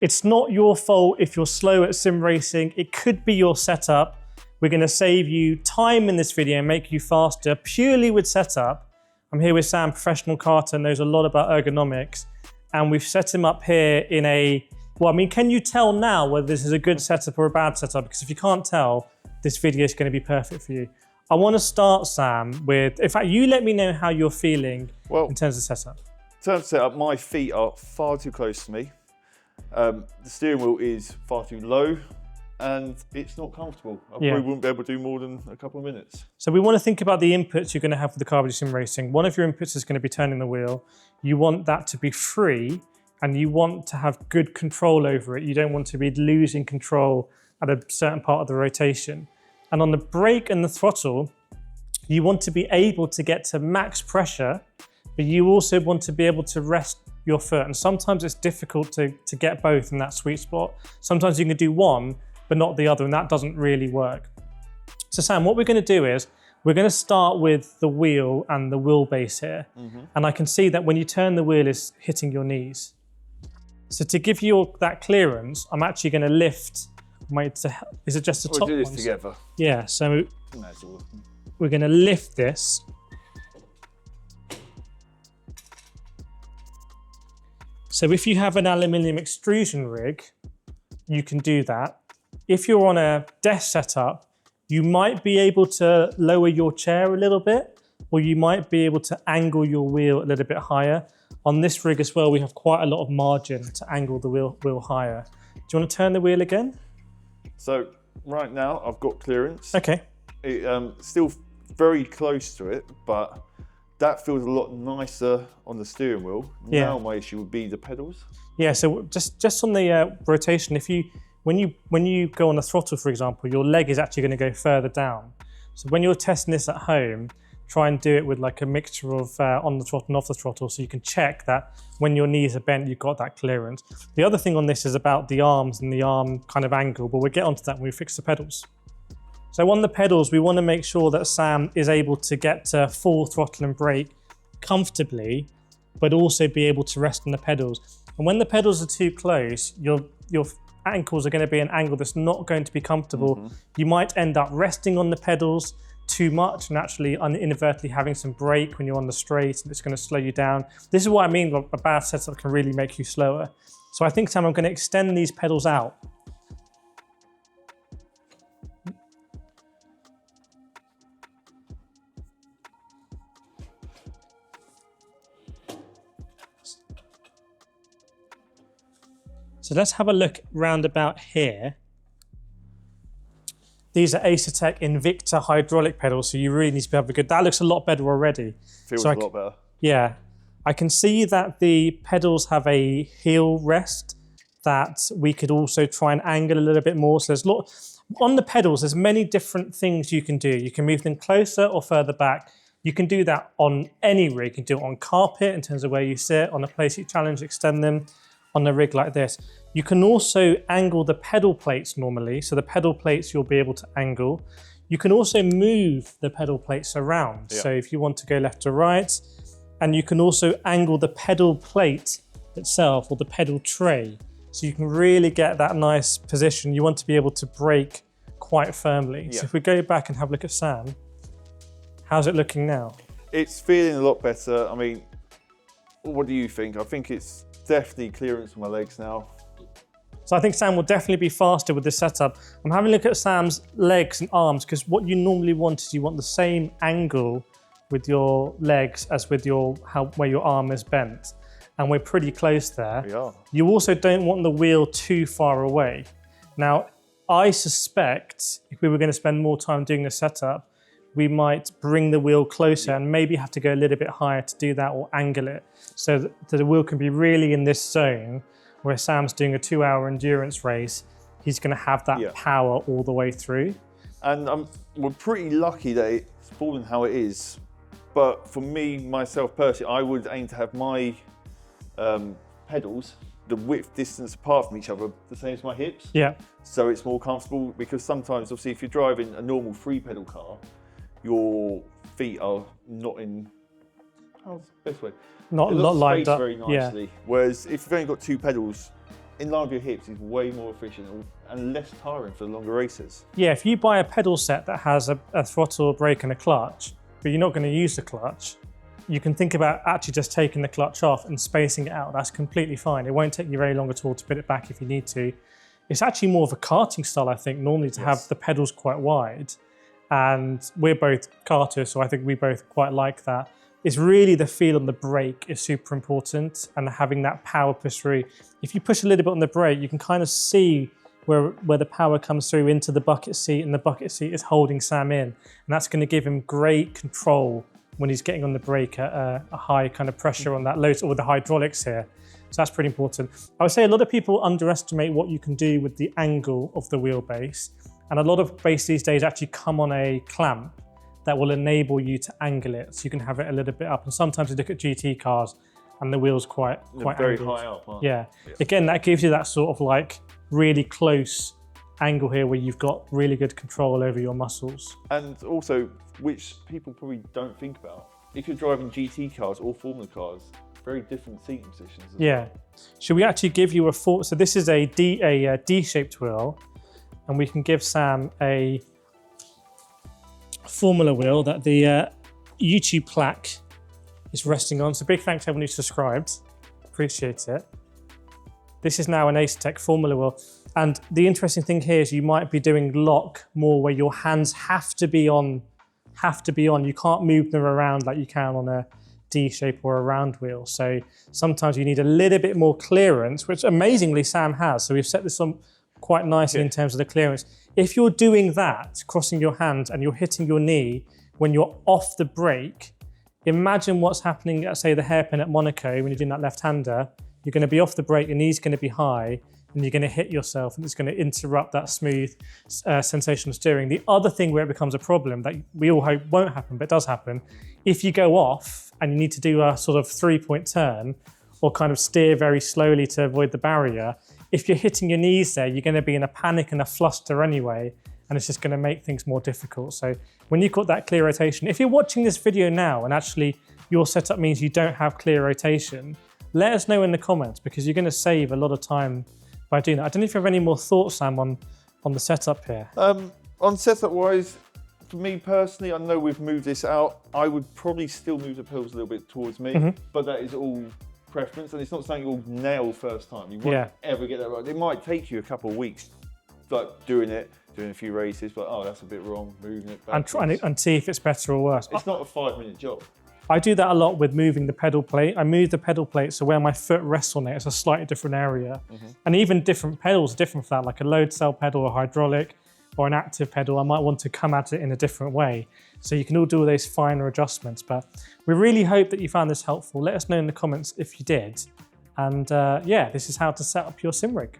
It's not your fault if you're slow at sim racing. It could be your setup. We're going to save you time in this video and make you faster purely with setup. I'm here with Sam, professional karter, knows a lot about ergonomics. And we've set him up here in a, well, I mean, can you tell now whether this is a good setup or a bad setup? Because if you can't tell, this video is going to be perfect for you. I want to start, Sam, with, in fact, you let me know how you're feeling in terms of setup. In terms of setup, my feet are far too close to me. The steering wheel is far too low and it's not comfortable. I probably wouldn't be able to do more than a couple of minutes. So we want to think about the inputs you're going to have for the car sim racing. One of your inputs is going to be turning the wheel. You want that to be free and you want to have good control over it. You don't want to be losing control at a certain part of the rotation. And on the brake and the throttle, you want to be able to get to max pressure, but you also want to be able to rest your foot. And sometimes it's difficult to get both in that sweet spot. Sometimes you can do one, but not the other, and that doesn't really work. So Sam, what we're going to do is, we're going to start with the wheel and the wheelbase here. And I can see that when you turn the wheel, it's hitting your knees. So to give you that clearance, I'm actually going to lift is it just the top ones? We'll do this together. Yeah, so we're going to lift this. So if you have an aluminium extrusion rig, you can do that. If you're on a desk setup, you might be able to lower your chair a little bit, or you might be able to angle your wheel a little bit higher. On this rig as well, we have quite a lot of margin to angle the wheel higher. Do you want to turn the wheel again? So right now I've got clearance. Okay. Still very close to it, but that feels a lot nicer on the steering wheel. Yeah. Now my issue would be the pedals. Yeah, so just on the rotation, when you go on the throttle, for example, your leg is actually going to go further down. So when you're testing this at home, try and do it with like a mixture of on the throttle and off the throttle, so you can check that when your knees are bent, you've got that clearance. The other thing on this is about the arms and the arm kind of angle, but we'll get onto that when we fix the pedals. So on the pedals, we want to make sure that Sam is able to get to full throttle and brake comfortably, but also be able to rest on the pedals. And when the pedals are too close, your ankles are going to be an angle that's not going to be comfortable. You might end up resting on the pedals too much and actually inadvertently having some brake when you're on the straight, and it's going to slow you down. This is what I mean, a bad setup can really make you slower. So I think, Sam, I'm going to extend these pedals out. So let's have a look round about here. These are Acertech Invicta hydraulic pedals, so you really need to be having good. That looks a lot better already. Feels a lot better. Yeah. I can see that the pedals have a heel rest that we could also try and angle a little bit more. So there's on the pedals, there's many different things you can do. You can move them closer or further back. You can do that on any rig. You can do it on carpet in terms of where you sit, on a place you challenge, extend them on a rig like this. You can also angle the pedal plates normally. So the pedal plates you'll be able to angle. You can also move the pedal plates around. Yeah. So if you want to go left to right, and you can also angle the pedal plate itself or the pedal tray. So you can really get that nice position. You want to be able to brake quite firmly. Yeah. So if we go back and have a look at Sam, how's it looking now? It's feeling a lot better. I mean, what do you think? I think it's definitely clearance for my legs now. So I think Sam will definitely be faster with this setup. I'm having a look at Sam's legs and arms, because what you normally want is you want the same angle with your legs as with where your arm is bent. And we're pretty close there. We are. You also don't want the wheel too far away. Now, I suspect if we were going to spend more time doing the setup, we might bring the wheel closer and maybe have to go a little bit higher to do that, or angle it so that the wheel can be really in this zone where Sam's doing a 2-hour endurance race. He's going to have that power all the way through. And we're pretty lucky that it's fallen how it is. But for me, myself personally, I would aim to have my pedals the width distance apart from each other, the same as my hips. Yeah. So it's more comfortable, because sometimes, obviously, if you're driving a normal 3-pedal car, your feet are not in, how's the best way? Not lined up very nicely. Yeah. Whereas if you've only got 2 pedals, in line with your hips is way more efficient and less tiring for the longer races. Yeah, if you buy a pedal set that has a throttle, a brake and a clutch, but you're not going to use the clutch, you can think about actually just taking the clutch off and spacing it out. That's completely fine. It won't take you very long at all to put it back if you need to. It's actually more of a karting style, I think, normally to have the pedals quite wide. And we're both karters, so I think we both quite like that. It's really the feel on the brake is super important, and having that power push through. If you push a little bit on the brake, you can kind of see where the power comes through into the bucket seat, and the bucket seat is holding Sam in. And that's going to give him great control when he's getting on the brake at a high kind of pressure on that low, or the hydraulics here. So that's pretty important. I would say a lot of people underestimate what you can do with the angle of the wheelbase. And a lot of bases these days actually come on a clamp that will enable you to angle it, so you can have it a little bit up. And sometimes you look at GT cars and the wheel's quite very angled. high up, aren't Yeah. Again, that gives you that sort of like really close angle here where you've got really good control over your muscles. And also, which people probably don't think about, if you're driving GT cars or Formula cars, very different seating positions. Yeah. Should we actually give you so this is a D-shaped wheel, and we can give Sam a Formula wheel that the YouTube plaque is resting on. So big thanks to everyone who's subscribed. Appreciate it. This is now an Acertech Formula wheel. And the interesting thing here is you might be doing lock more where your hands have to be on. You can't move them around like you can on a D shape or a round wheel. So sometimes you need a little bit more clearance, which amazingly Sam has. So we've set this on quite nicely in terms of the clearance. If you're doing that, crossing your hands, and you're hitting your knee when you're off the brake, imagine what's happening at, say, the hairpin at Monaco when you're doing that left-hander. You're going to be off the brake, your knee's going to be high, and you're going to hit yourself, and it's going to interrupt that smooth sensation of steering. The other thing where it becomes a problem that we all hope won't happen, but does happen, if you go off and you need to do a sort of 3-point turn or kind of steer very slowly to avoid the barrier, if you're hitting your knees there, you're going to be in a panic and a fluster anyway, and it's just going to make things more difficult. So when you've got that clear rotation, if you're watching this video now and actually your setup means you don't have clear rotation, let us know in the comments, because you're going to save a lot of time by doing that. I don't know if you have any more thoughts, Sam, on the setup here. On setup wise, for me personally, I know we've moved this out. I would probably still move the pedals a little bit towards me, but that is all preference, and it's not something you'll nail first time. You won't ever get that right. It might take you a couple of weeks, like doing a few races, but oh, that's a bit wrong, moving it back. And see if it's better or worse. It's not a 5-minute job. I do that a lot with moving the pedal plate. I move the pedal plate so where my foot rests on it, it's a slightly different area. And even different pedals are different for that, like a load cell pedal, a hydraulic, or an active pedal. I might want to come at it in a different way. So you can all do all those finer adjustments. But we really hope that you found this helpful. Let us know in the comments if you did. And yeah, this is how to set up your sim rig.